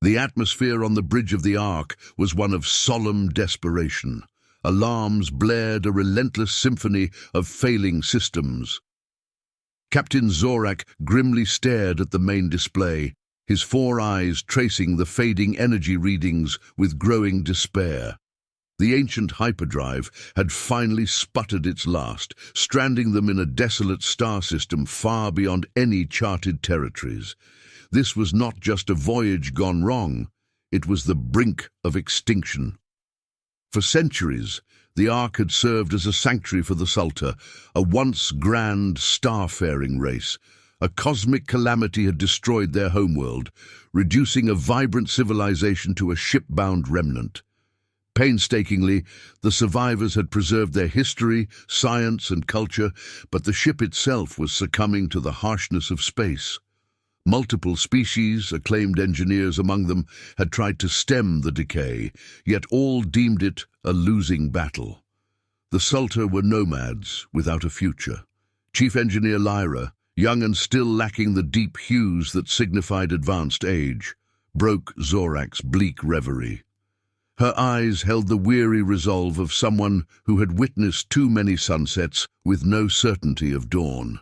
The atmosphere on the bridge of the Ark was one of solemn desperation. Alarms blared a relentless symphony of failing systems. Captain Zorak grimly stared at the main display, his four eyes tracing the fading energy readings with growing despair. The ancient hyperdrive had finally sputtered its last, stranding them in a desolate star system far beyond any charted territories. This was not just a voyage gone wrong, it was the brink of extinction. For centuries, the Ark had served as a sanctuary for the Sulta, a once grand starfaring race. A cosmic calamity had destroyed their homeworld, reducing a vibrant civilization to a ship-bound remnant. Painstakingly, the survivors had preserved their history, science, and culture, but the ship itself was succumbing to the harshness of space. Multiple species, acclaimed engineers among them, had tried to stem the decay, yet all deemed it a losing battle. The Sulta were nomads without a future. Chief Engineer Lyra, young and still lacking the deep hues that signified advanced age, broke Zorak's bleak reverie. Her eyes held the weary resolve of someone who had witnessed too many sunsets with no certainty of dawn.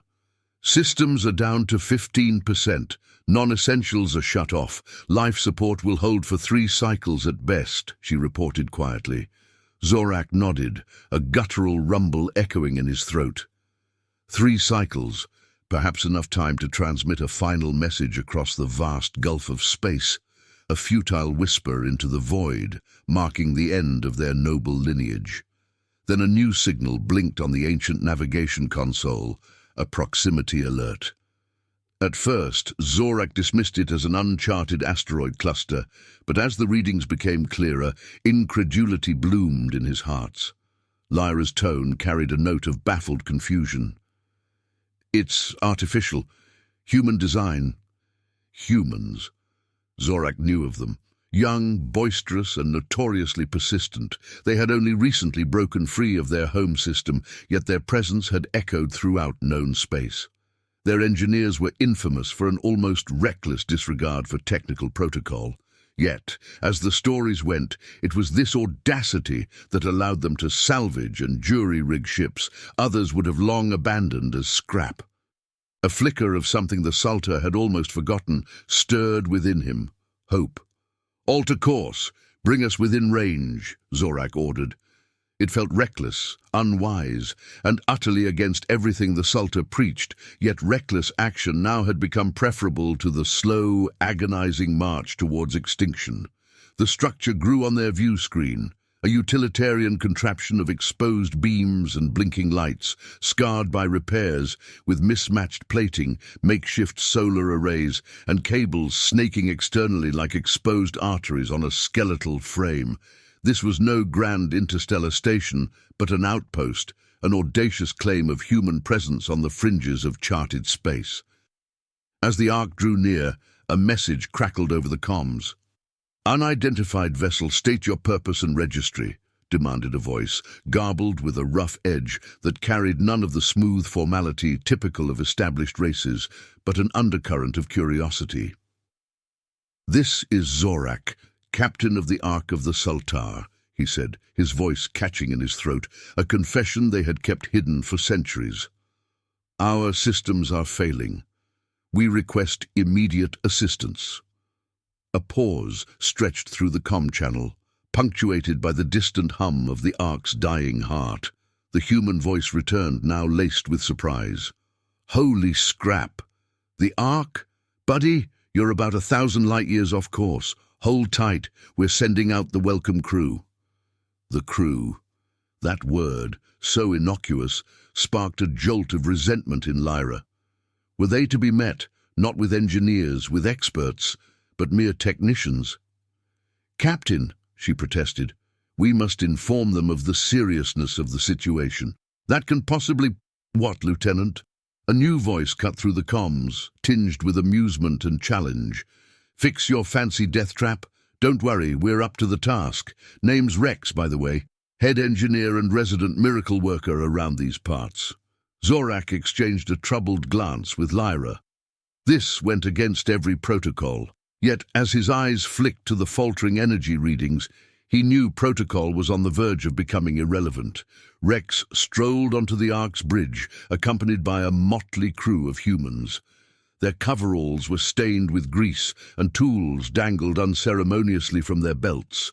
Systems are down to 15%. Non-essentials are shut off. Life support will hold for 3 cycles at best, she reported quietly. Zorak nodded, a guttural rumble echoing in his throat. 3 cycles, perhaps enough time to transmit a final message across the vast gulf of space, a futile whisper into the void, marking the end of their noble lineage. Then a new signal blinked on the ancient navigation console, a proximity alert. At first, Zorak dismissed it as an uncharted asteroid cluster, but as the readings became clearer, incredulity bloomed in his heart. Lyra's tone carried a note of baffled confusion. It's artificial. Human design. Humans. Zorak knew of them. Young, boisterous, and notoriously persistent, they had only recently broken free of their home system, yet their presence had echoed throughout known space. Their engineers were infamous for an almost reckless disregard for technical protocol. Yet, as the stories went, it was this audacity that allowed them to salvage and jury-rig ships others would have long abandoned as scrap. A flicker of something the Sulta had almost forgotten stirred within him: hope. "Alter course. Bring us within range," Zorak ordered. It felt reckless, unwise, and utterly against everything the Sulta preached, yet reckless action now had become preferable to the slow, agonizing march towards extinction. The structure grew on their view screen, a utilitarian contraption of exposed beams and blinking lights, scarred by repairs, with mismatched plating, makeshift solar arrays, and cables snaking externally like exposed arteries on a skeletal frame. This was no grand interstellar station, but an outpost, an audacious claim of human presence on the fringes of charted space. As the Ark drew near, a message crackled over the comms. "Unidentified vessel, state your purpose and registry," demanded a voice, garbled with a rough edge that carried none of the smooth formality typical of established races, but an undercurrent of curiosity. "This is Zorak, captain of the Ark of the Sultar," he said, his voice catching in his throat, a confession they had kept hidden for centuries. "Our systems are failing. We request immediate assistance." A pause stretched through the comm channel, punctuated by the distant hum of the Ark's dying heart. The human voice returned, now laced with surprise. "Holy scrap! The Ark? Buddy, you're about 1,000 light-years off course. Hold tight, we're sending out the welcome crew." The crew. That word, so innocuous, sparked a jolt of resentment in Lyra. Were they to be met, not with engineers, with experts, but mere technicians? "Captain," she protested, "we must inform them of the seriousness of the situation. That can possibly—" "What, Lieutenant?" A new voice cut through the comms, tinged with amusement and challenge. "Fix your fancy death trap? Don't worry, we're up to the task. Name's Rex, by the way. Head engineer and resident miracle worker around these parts." Zorak exchanged a troubled glance with Lyra. This went against every protocol. Yet, as his eyes flicked to the faltering energy readings, he knew protocol was on the verge of becoming irrelevant. Rex strolled onto the Ark's bridge, accompanied by a motley crew of humans. Their coveralls were stained with grease, and tools dangled unceremoniously from their belts.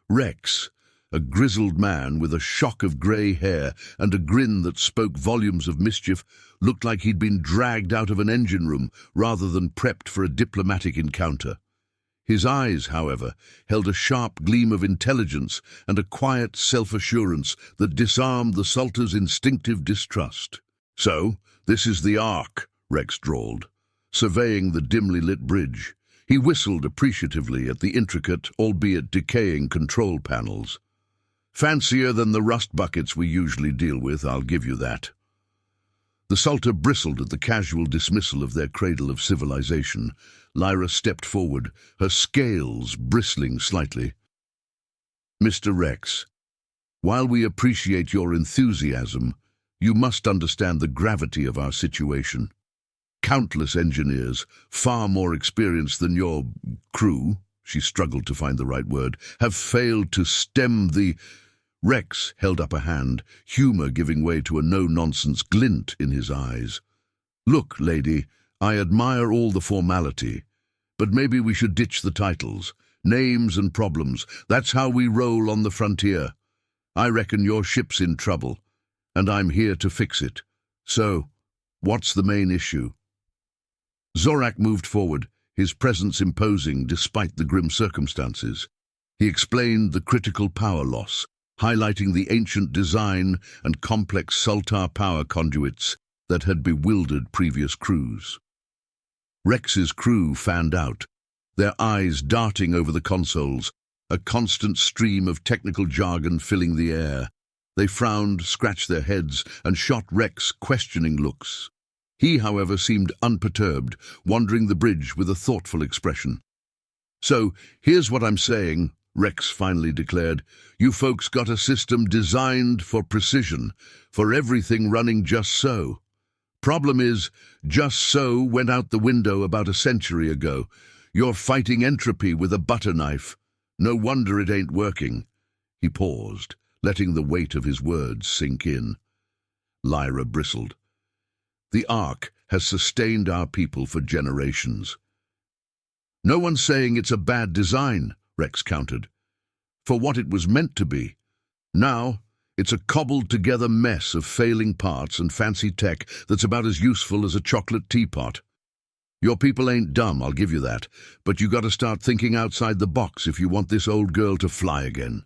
Rex, a grizzled man with a shock of grey hair and a grin that spoke volumes of mischief, looked like he'd been dragged out of an engine room rather than prepped for a diplomatic encounter. His eyes, however, held a sharp gleam of intelligence and a quiet self-assurance that disarmed the Sultan's instinctive distrust. "So, this is the Ark," Rex drawled, surveying the dimly lit bridge. He whistled appreciatively at the intricate, albeit decaying, control panels. "Fancier than the rust buckets we usually deal with, I'll give you that." The Sultan bristled at the casual dismissal of their cradle of civilization. Lyra stepped forward, her scales bristling slightly. "Mr. Rex, while we appreciate your enthusiasm, you must understand the gravity of our situation. Countless engineers, far more experienced than your crew," she struggled to find the right word, "have failed to stem the—" Rex held up a hand, humor giving way to a no-nonsense glint in his eyes. "Look, lady, I admire all the formality, but maybe we should ditch the titles, names and problems. That's how we roll on the frontier. I reckon your ship's in trouble, and I'm here to fix it. So, what's the main issue?" Zorak moved forward, his presence imposing despite the grim circumstances. He explained the critical power loss, highlighting the ancient design and complex Sultar power conduits that had bewildered previous crews. Rex's crew fanned out, their eyes darting over the consoles, a constant stream of technical jargon filling the air. They frowned, scratched their heads, and shot Rex questioning looks. He, however, seemed unperturbed, wandering the bridge with a thoughtful expression. "So, here's what I'm saying," Rex finally declared. "You folks got a system designed for precision, for everything running just so. Problem is, just so went out the window about a century ago. You're fighting entropy with a butter knife. No wonder it ain't working." He paused, letting the weight of his words sink in. Lyra bristled. "The Ark has sustained our people for generations." "No one's saying it's a bad design," Rex countered, "for what it was meant to be. Now, it's a cobbled-together mess of failing parts and fancy tech that's about as useful as a chocolate teapot. Your people ain't dumb, I'll give you that, but you gotta start thinking outside the box if you want this old girl to fly again."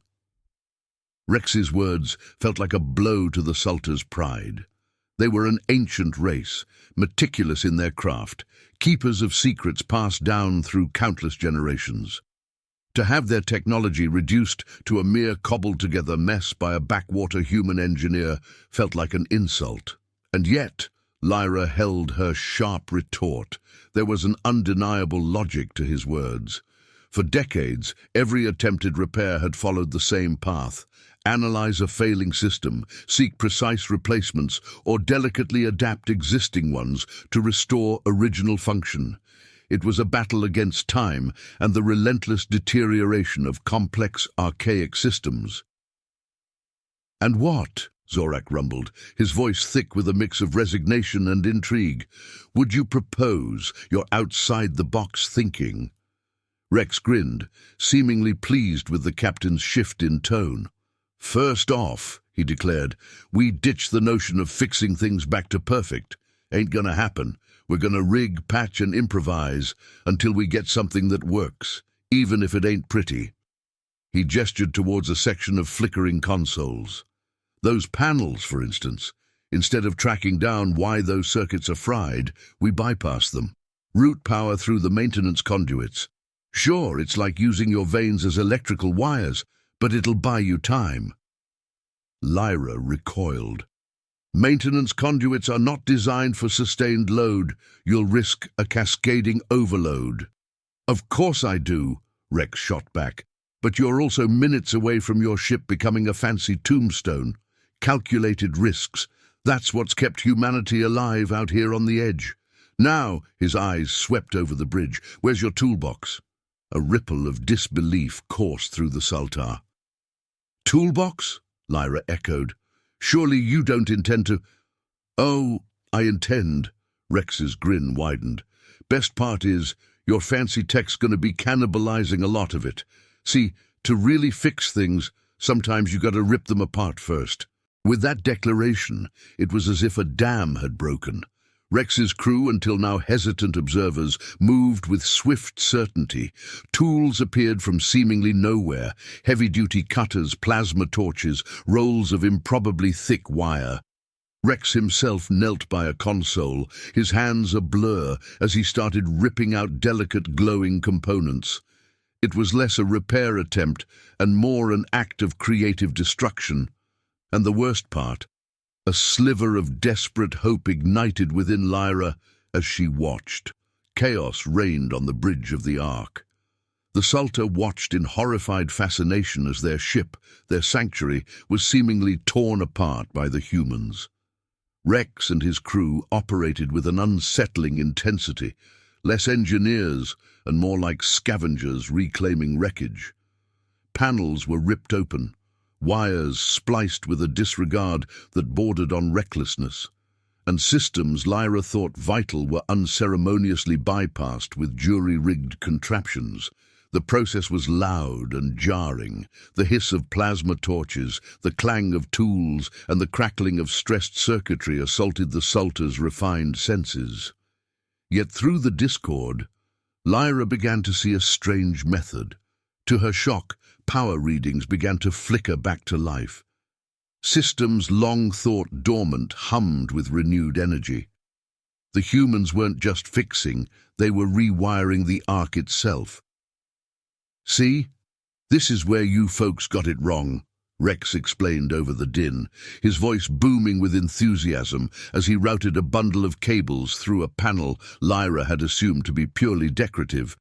Rex's words felt like a blow to the Sultan's pride. They were an ancient race, meticulous in their craft, keepers of secrets passed down through countless generations. To have their technology reduced to a mere cobbled-together mess by a backwater human engineer felt like an insult. And yet, Lyra held her sharp retort. There was an undeniable logic to his words. For decades, every attempted repair had followed the same path. Analyze a failing system, seek precise replacements, or delicately adapt existing ones to restore original function. It was a battle against time and the relentless deterioration of complex, archaic systems. "And what?" Zorak rumbled, his voice thick with a mix of resignation and intrigue. "Would you propose your outside-the-box thinking?" Rex grinned, seemingly pleased with the captain's shift in tone. "First off," he declared, "we ditch the notion of fixing things back to perfect. Ain't gonna happen. We're gonna rig, patch, and improvise until we get something that works, even if it ain't pretty." He gestured towards a section of flickering consoles. "Those panels, for instance, instead of tracking down why those circuits are fried, we bypass them. Route power through the maintenance conduits. Sure, it's like using your veins as electrical wires, but it'll buy you time." Lyra recoiled. "Maintenance conduits are not designed for sustained load. You'll risk a cascading overload." "Of course I do," Rex shot back. "But you're also minutes away from your ship becoming a fancy tombstone. Calculated risks. That's what's kept humanity alive out here on the edge. Now," his eyes swept over the bridge, "where's your toolbox? A ripple of disbelief coursed through the Sultan. "Toolbox?" Lyra echoed. "Surely you don't intend to—" "Oh, I intend." Rex's grin widened. "Best part is, your fancy tech's gonna be cannibalizing a lot of it. See, to really fix things, sometimes you gotta rip them apart first." With that declaration, it was as if a dam had broken. Rex's crew, until now hesitant observers, moved with swift certainty. Tools appeared from seemingly nowhere: heavy-duty cutters, plasma torches, rolls of improbably thick wire. Rex himself knelt by a console, his hands a blur as he started ripping out delicate glowing components. It was less a repair attempt and more an act of creative destruction. And the worst part, a sliver of desperate hope ignited within Lyra as she watched. Chaos reigned on the bridge of the Ark. The Sultan watched in horrified fascination as their ship, their sanctuary, was seemingly torn apart by the humans. Rex and his crew operated with an unsettling intensity, less engineers and more like scavengers reclaiming wreckage. Panels were ripped open, wires spliced with a disregard that bordered on recklessness, and systems Lyra thought vital were unceremoniously bypassed with jury-rigged contraptions. The process was loud and jarring. The hiss of plasma torches, the clang of tools, and the crackling of stressed circuitry assaulted the Sultan's refined senses. Yet through the discord, Lyra began to see a strange method. To her shock, power readings began to flicker back to life. Systems long thought dormant hummed with renewed energy. The humans weren't just fixing, they were rewiring the Ark itself. "See? This is where you folks got it wrong," Rex explained over the din, his voice booming with enthusiasm as he routed a bundle of cables through a panel Lyra had assumed to be purely decorative.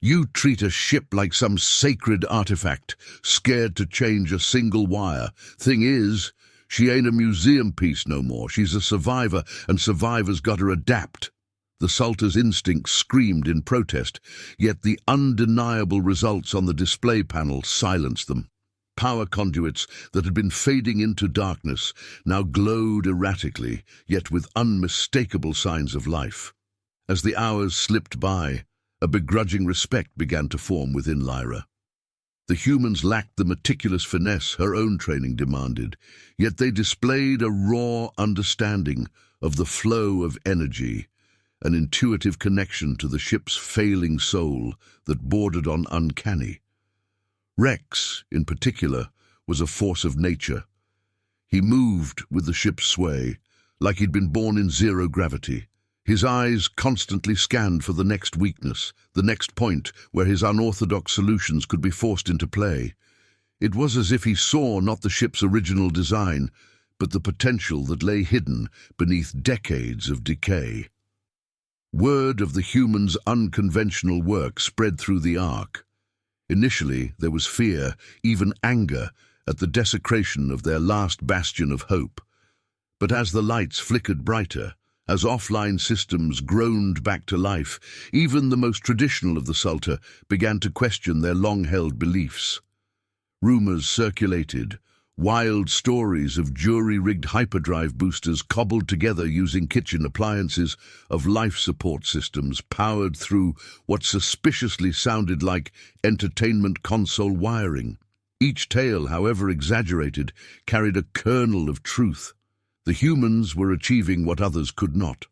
"You treat a ship like some sacred artifact, scared to change a single wire. Thing is, she ain't a museum piece no more. She's a survivor, and survivors gotta adapt." The Sultan's instinct screamed in protest, yet the undeniable results on the display panel silenced them. Power conduits that had been fading into darkness now glowed erratically, yet with unmistakable signs of life. As the hours slipped by, a begrudging respect began to form within Lyra. The humans lacked the meticulous finesse her own training demanded, yet they displayed a raw understanding of the flow of energy, an intuitive connection to the ship's failing soul that bordered on uncanny. Rex, in particular, was a force of nature. He moved with the ship's sway, like he'd been born in zero gravity. His eyes constantly scanned for the next weakness, the next point where his unorthodox solutions could be forced into play. It was as if he saw not the ship's original design, but the potential that lay hidden beneath decades of decay. Word of the humans' unconventional work spread through the Ark. Initially, there was fear, even anger, at the desecration of their last bastion of hope. But as the lights flickered brighter, as offline systems groaned back to life, even the most traditional of the Sultan began to question their long-held beliefs. Rumors circulated, wild stories of jury-rigged hyperdrive boosters cobbled together using kitchen appliances, of life support systems powered through what suspiciously sounded like entertainment console wiring. Each tale, however exaggerated, carried a kernel of truth. The humans were achieving what others could not.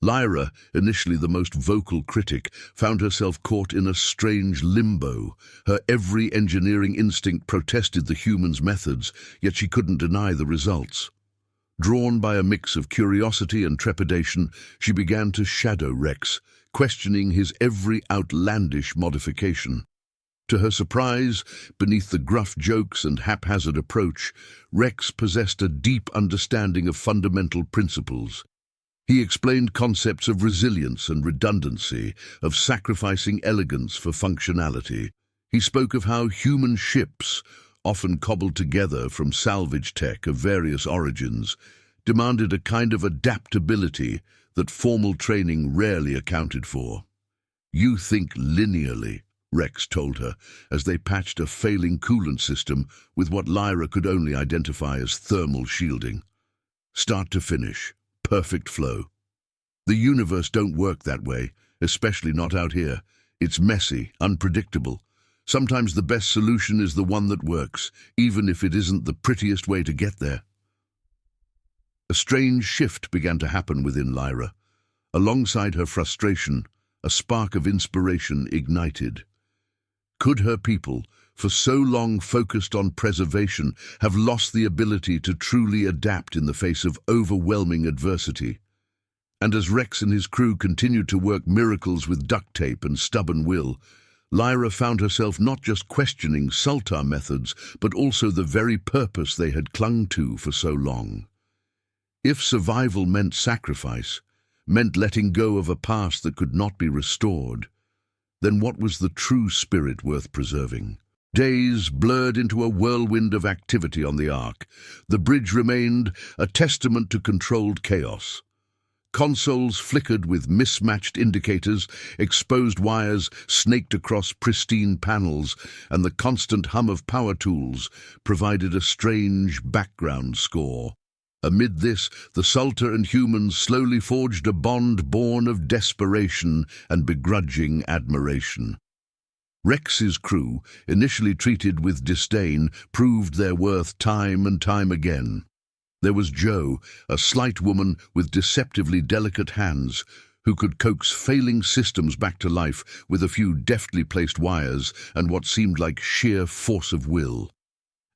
Lyra, initially the most vocal critic, found herself caught in a strange limbo. Her every engineering instinct protested the humans' methods, yet she couldn't deny the results. Drawn by a mix of curiosity and trepidation, she began to shadow Rex, questioning his every outlandish modification. To her surprise, beneath the gruff jokes and haphazard approach, Rex possessed a deep understanding of fundamental principles. He explained concepts of resilience and redundancy, of sacrificing elegance for functionality. He spoke of how human ships, often cobbled together from salvage tech of various origins, demanded a kind of adaptability that formal training rarely accounted for. "You think linearly," Rex told her, as they patched a failing coolant system with what Lyra could only identify as thermal shielding. Start to finish, perfect flow. The universe don't work that way, especially not out here. It's messy, unpredictable. Sometimes the best solution is the one that works, even if it isn't the prettiest way to get there. A strange shift began to happen within Lyra. Alongside her frustration, a spark of inspiration ignited. Could her people, for so long focused on preservation, have lost the ability to truly adapt in the face of overwhelming adversity? And as Rex and his crew continued to work miracles with duct tape and stubborn will, Lyra found herself not just questioning Sultar methods, but also the very purpose they had clung to for so long. If survival meant sacrifice, meant letting go of a past that could not be restored, then what was the true spirit worth preserving? Days blurred into a whirlwind of activity on the Ark. The bridge remained a testament to controlled chaos. Consoles flickered with mismatched indicators, exposed wires snaked across pristine panels, and the constant hum of power tools provided a strange background score. Amid this, the Sultar and humans slowly forged a bond born of desperation and begrudging admiration. Rex's crew, initially treated with disdain, proved their worth time and time again. There was Jo, a slight woman with deceptively delicate hands, who could coax failing systems back to life with a few deftly placed wires and what seemed like sheer force of will.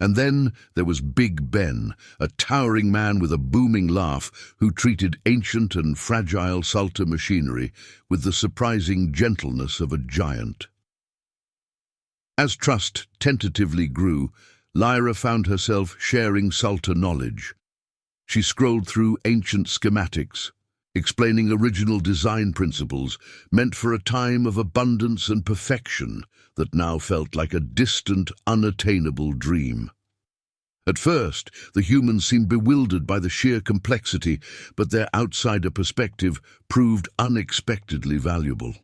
And then there was Big Ben, a towering man with a booming laugh who treated ancient and fragile Sultar machinery with the surprising gentleness of a giant. As trust tentatively grew, Lyra found herself sharing Sultar knowledge. She scrolled through ancient schematics, explaining original design principles meant for a time of abundance and perfection that now felt like a distant, unattainable dream. At first, the humans seemed bewildered by the sheer complexity, but their outsider perspective proved unexpectedly valuable.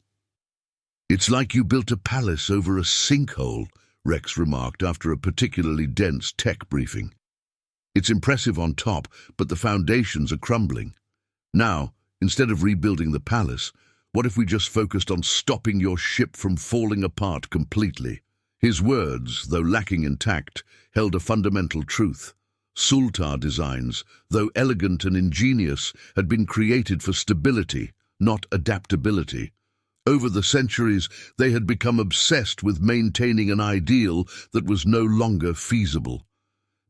"It's like you built a palace over a sinkhole," Rex remarked after a particularly dense tech briefing. "It's impressive on top, but the foundations are crumbling. Now, instead of rebuilding the palace, what if we just focused on stopping your ship from falling apart completely?" His words, though lacking in tact, held a fundamental truth. Sultar designs, though elegant and ingenious, had been created for stability, not adaptability. Over the centuries, they had become obsessed with maintaining an ideal that was no longer feasible.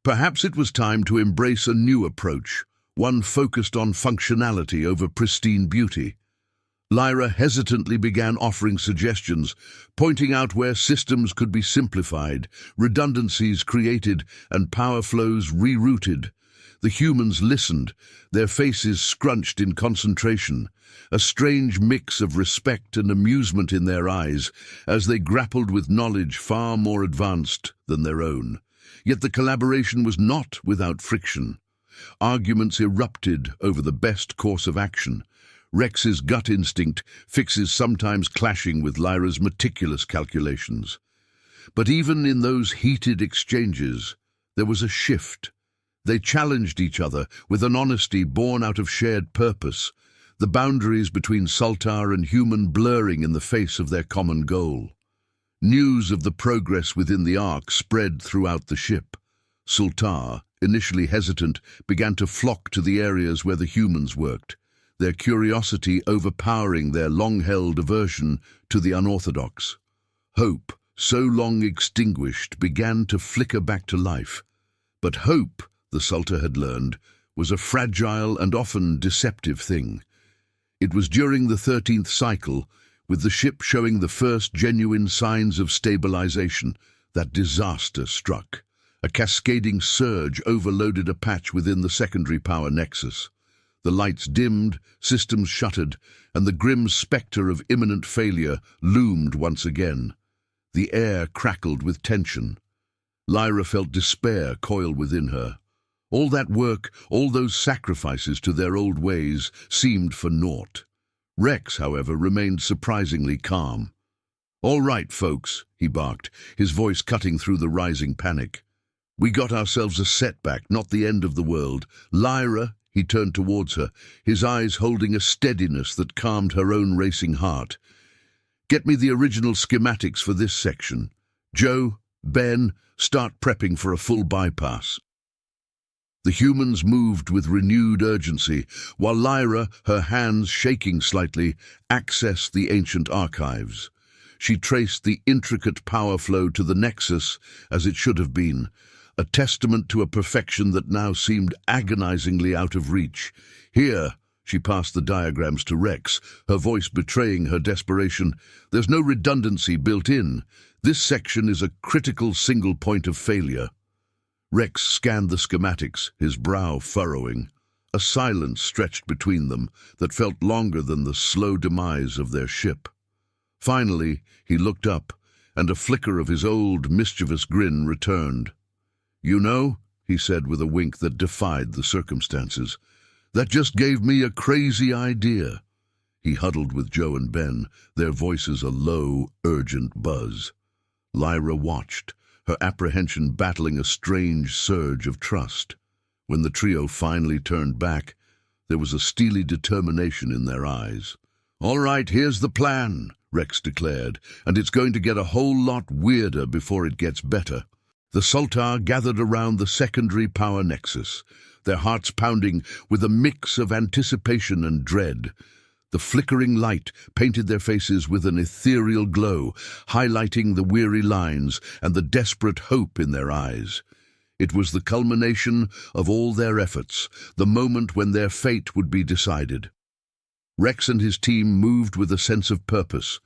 Perhaps it was time to embrace a new approach, one focused on functionality over pristine beauty. Lyra hesitantly began offering suggestions, pointing out where systems could be simplified, redundancies created, and power flows rerouted. The humans listened, their faces scrunched in concentration, a strange mix of respect and amusement in their eyes as they grappled with knowledge far more advanced than their own. Yet the collaboration was not without friction. Arguments erupted over the best course of action. Rex's gut instinct fixes sometimes clashing with Lyra's meticulous calculations. But even in those heated exchanges, there was a shift. They challenged each other with an honesty born out of shared purpose, the boundaries between Sultar and human blurring in the face of their common goal. News of the progress within the Ark spread throughout the ship. Sultar, initially hesitant, began to flock to the areas where the humans worked, their curiosity overpowering their long-held aversion to the unorthodox. Hope, so long extinguished, began to flicker back to life. But hope, the Sultar had learned, was a fragile and often deceptive thing. It was during the 13th cycle, with the ship showing the first genuine signs of stabilization, that disaster struck. A cascading surge overloaded a patch within the secondary power nexus. The lights dimmed, systems shuttered, and the grim specter of imminent failure loomed once again. The air crackled with tension. Lyra felt despair coil within her. All that work, all those sacrifices to their old ways, seemed for naught. Rex, however, remained surprisingly calm. "All right, folks," he barked, his voice cutting through the rising panic. "We got ourselves a setback, not the end of the world. Lyra," he turned towards her, his eyes holding a steadiness that calmed her own racing heart. "Get me the original schematics for this section. Joe, Ben, start prepping for a full bypass." The humans moved with renewed urgency, while Lyra, her hands shaking slightly, accessed the ancient archives. She traced the intricate power flow to the nexus as it should have been, a testament to a perfection that now seemed agonizingly out of reach. "Here," she passed the diagrams to Rex, her voice betraying her desperation, "there's no redundancy built in. This section is a critical single point of failure." Rex scanned the schematics, his brow furrowing. A silence stretched between them that felt longer than the slow demise of their ship. Finally, he looked up, and a flicker of his old, mischievous grin returned. "You know," he said with a wink that defied the circumstances, "that just gave me a crazy idea." He huddled with Joe and Ben, their voices a low, urgent buzz. Lyra watched, her apprehension battling a strange surge of trust. When the trio finally turned back, there was a steely determination in their eyes. "All right, here's the plan," Rex declared, "and it's going to get a whole lot weirder before it gets better." The Sultar gathered around the secondary power nexus, their hearts pounding with a mix of anticipation and dread. The flickering light painted their faces with an ethereal glow, highlighting the weary lines and the desperate hope in their eyes. It was the culmination of all their efforts, the moment when their fate would be decided. Rex and his team moved with a sense of purpose.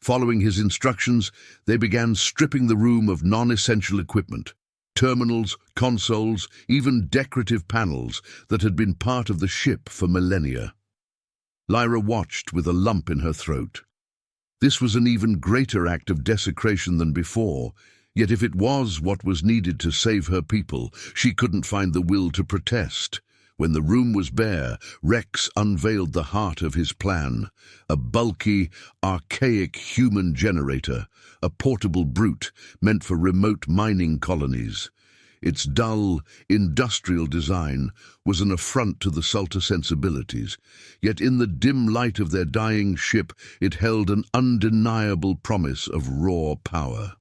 Following his instructions, they began stripping the room of non-essential equipment, terminals, consoles, even decorative panels that had been part of the ship for millennia. Lyra watched with a lump in her throat. This was an even greater act of desecration than before, yet if it was what was needed to save her people, she couldn't find the will to protest. When the room was bare, Rex unveiled the heart of his plan, a bulky, archaic human generator, a portable brute meant for remote mining colonies. Its dull, industrial design was an affront to the Sultar sensibilities, yet in the dim light of their dying ship it held an undeniable promise of raw power.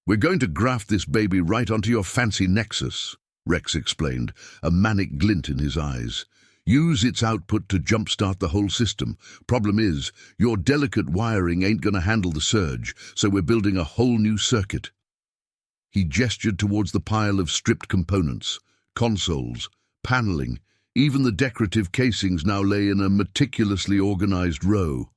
"We're going to graft this baby right onto your fancy nexus," Rex explained, a manic glint in his eyes. "Use its output to jumpstart the whole system. Problem is, your delicate wiring ain't gonna handle the surge, so we're building a whole new circuit." He gestured towards the pile of stripped components, consoles, paneling, even the decorative casings now lay in a meticulously organized row.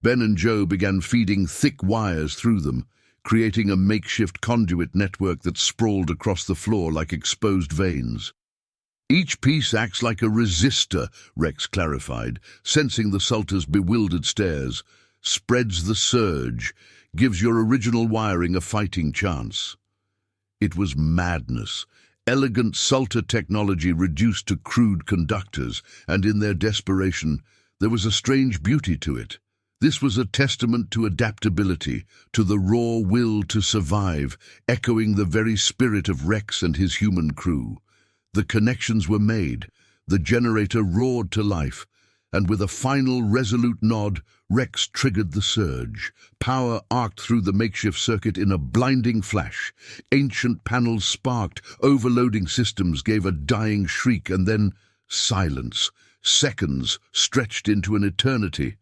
Ben and Joe began feeding thick wires through them, creating a makeshift conduit network that sprawled across the floor like exposed veins. "Each piece acts like a resistor," Rex clarified, sensing the Sultar's bewildered stares. "Spreads the surge, gives your original wiring a fighting chance." It was madness. Elegant Sultar technology reduced to crude conductors, and in their desperation, there was a strange beauty to it. This was a testament to adaptability, to the raw will to survive, echoing the very spirit of Rex and his human crew. The connections were made, the generator roared to life, and with a final resolute nod, Rex triggered the surge. Power arced through the makeshift circuit in a blinding flash. Ancient panels sparked, overloading systems gave a dying shriek, and then silence. Seconds stretched into an eternity.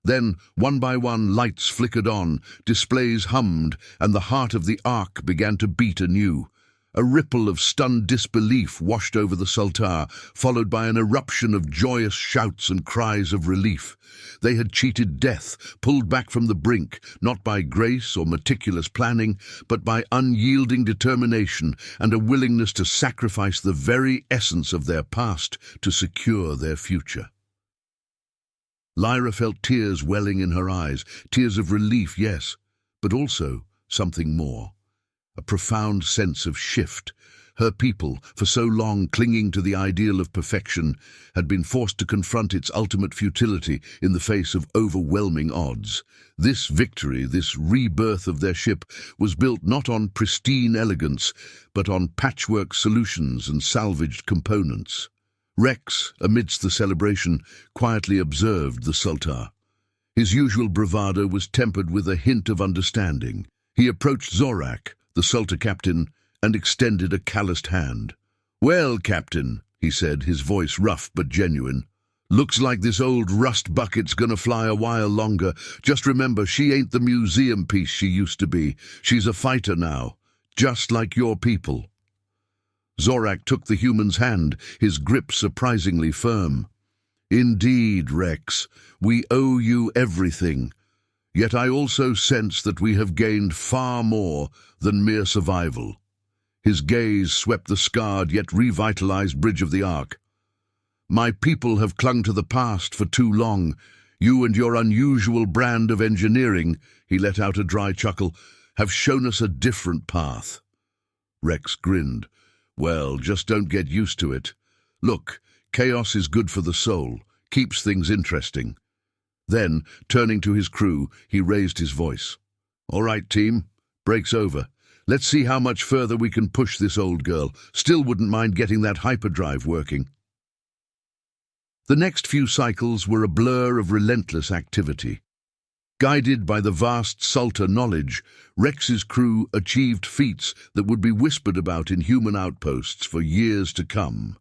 Then, one by one, lights flickered on, displays hummed, and the heart of the Ark began to beat anew. A ripple of stunned disbelief washed over the Sultar, followed by an eruption of joyous shouts and cries of relief. They had cheated death, pulled back from the brink, not by grace or meticulous planning, but by unyielding determination and a willingness to sacrifice the very essence of their past to secure their future. Lyra felt tears welling in her eyes, tears of relief, yes, but also something more. A profound sense of shift. Her people, for so long clinging to the ideal of perfection, had been forced to confront its ultimate futility in the face of overwhelming odds. This victory, this rebirth of their ship, was built not on pristine elegance, but on patchwork solutions and salvaged components. Rex, amidst the celebration, quietly observed the Sultan. His usual bravado was tempered with a hint of understanding. He approached Zorak, the Sultan captain, and extended a calloused hand. "Well, Captain," he said, his voice rough but genuine, "looks like this old rust bucket's gonna fly a while longer. Just remember, she ain't the museum piece she used to be. She's a fighter now, just like your people." Zorak took the human's hand, his grip surprisingly firm. "Indeed, Rex, we owe you everything. Yet I also sense that we have gained far more than mere survival." His gaze swept the scarred yet revitalized bridge of the Ark. "My people have clung to the past for too long. You and your unusual brand of engineering," he let out a dry chuckle, "have shown us a different path." Rex grinned. "Well, just don't get used to it. Look, chaos is good for the soul, keeps things interesting." Then, turning to his crew, he raised his voice. "All right, team, break's over. Let's see how much further we can push this old girl. Still wouldn't mind getting that hyperdrive working." The next few cycles were a blur of relentless activity. Guided by the vast Sultan knowledge, Rex's crew achieved feats that would be whispered about in human outposts for years to come.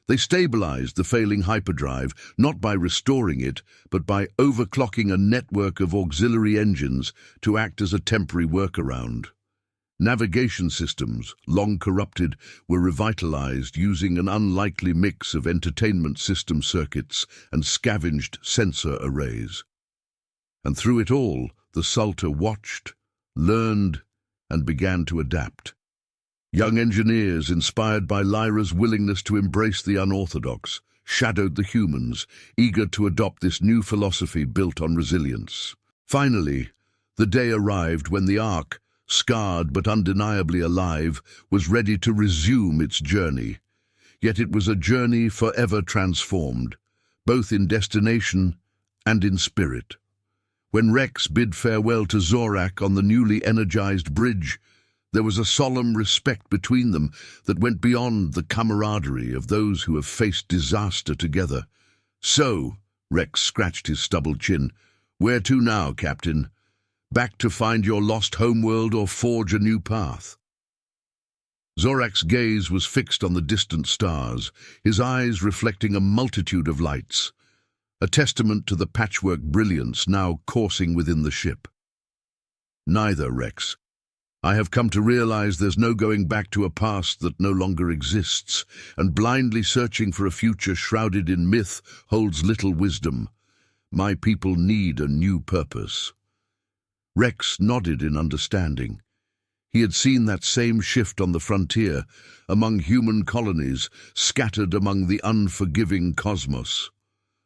They stabilized the failing hyperdrive, not by restoring it, but by overclocking a network of auxiliary engines to act as a temporary workaround. Navigation systems, long corrupted, were revitalized using an unlikely mix of entertainment system circuits and scavenged sensor arrays. And through it all, the Sultan watched, learned, and began to adapt. Young engineers, inspired by Lyra's willingness to embrace the unorthodox, shadowed the humans, eager to adopt this new philosophy built on resilience. Finally, the day arrived when the Ark, scarred but undeniably alive, was ready to resume its journey. Yet it was a journey forever transformed, both in destination and in spirit. When Rex bid farewell to Zorak on the newly energized bridge, there was a solemn respect between them that went beyond the camaraderie of those who have faced disaster together. "So," Rex scratched his stubbled chin, "where to now, Captain? Back to find your lost homeworld or forge a new path?" Zorak's gaze was fixed on the distant stars, his eyes reflecting a multitude of lights, a testament to the patchwork brilliance now coursing within the ship. "Neither, Rex. I have come to realize there's no going back to a past that no longer exists, and blindly searching for a future shrouded in myth holds little wisdom. My people need a new purpose." Rex nodded in understanding. He had seen that same shift on the frontier, among human colonies, scattered among the unforgiving cosmos.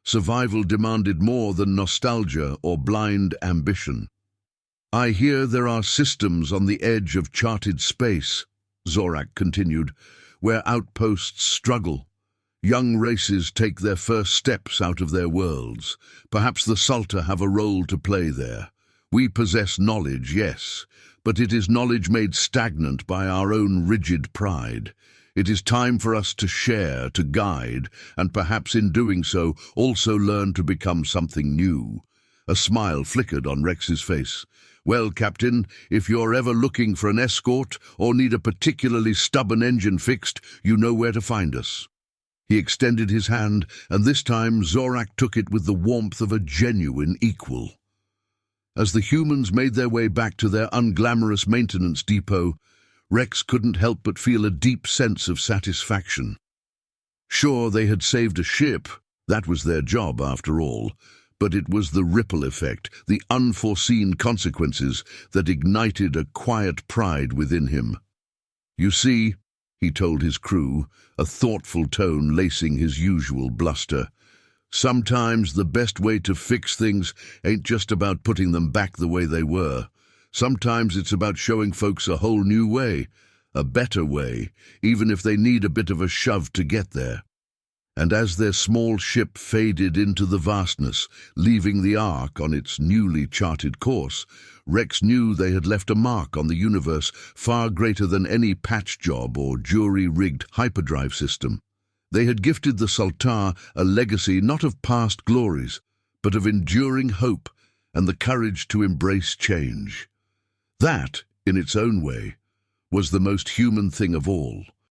Survival demanded more than nostalgia or blind ambition. "I hear there are systems on the edge of charted space," Zorak continued, "where outposts struggle. Young races take their first steps out of their worlds. Perhaps the Sultan have a role to play there. We possess knowledge, yes, but it is knowledge made stagnant by our own rigid pride. It is time for us to share, to guide, and perhaps in doing so also learn to become something new." A smile flickered on Rex's face. "Well, Captain, if you're ever looking for an escort or need a particularly stubborn engine fixed, you know where to find us." He extended his hand, and this time Zorak took it with the warmth of a genuine equal. As the humans made their way back to their unglamorous maintenance depot, Rex couldn't help but feel a deep sense of satisfaction. Sure, they had saved a ship, that was their job after all, but it was the ripple effect, the unforeseen consequences, that ignited a quiet pride within him. "You see," he told his crew, a thoughtful tone lacing his usual bluster, "sometimes the best way to fix things ain't just about putting them back the way they were. Sometimes it's about showing folks a whole new way, a better way, even if they need a bit of a shove to get there. And as their small ship faded into the vastness, leaving the Ark on its newly charted course, Rex knew they had left a mark on the universe far greater than any patch job or jury-rigged hyperdrive system. They had gifted the Sultar a legacy not of past glories, but of enduring hope and the courage to embrace change. That, in its own way, was the most human thing of all.